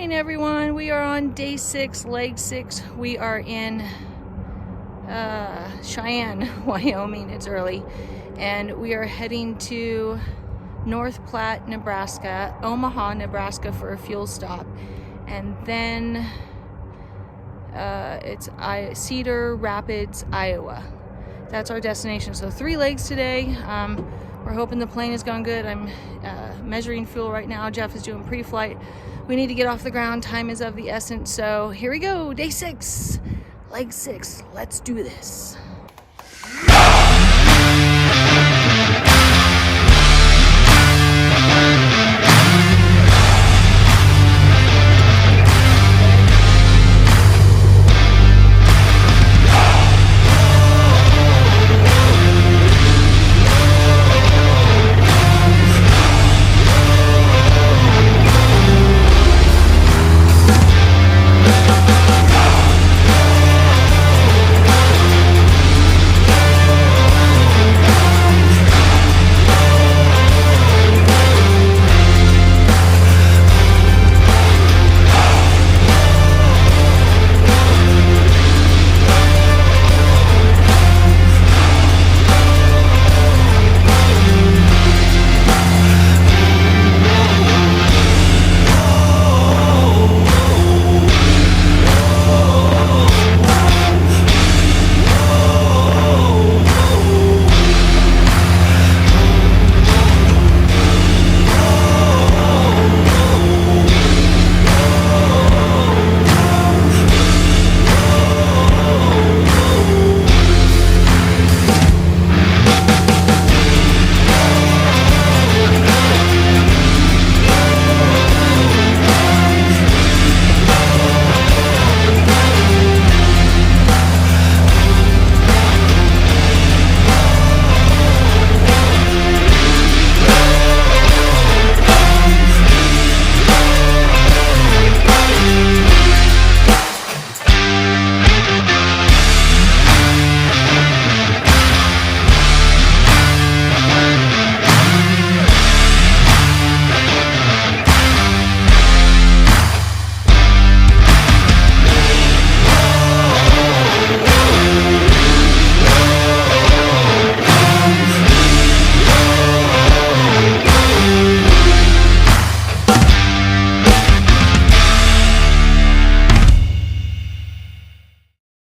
morning, everyone. We are on day 6, leg 6. We are in Cheyenne, Wyoming. It's early, and we are heading to North Platte, Nebraska, Omaha, Nebraska for a fuel stop, and then it's Cedar Rapids, Iowa. That's our destination. So 3 legs today. We're hoping the plane is going good. I'm measuring fuel right now. Jeff is doing pre-flight. We need to get off the ground. Time is of the essence. So here we go. Day 6, leg 6. Let's do this.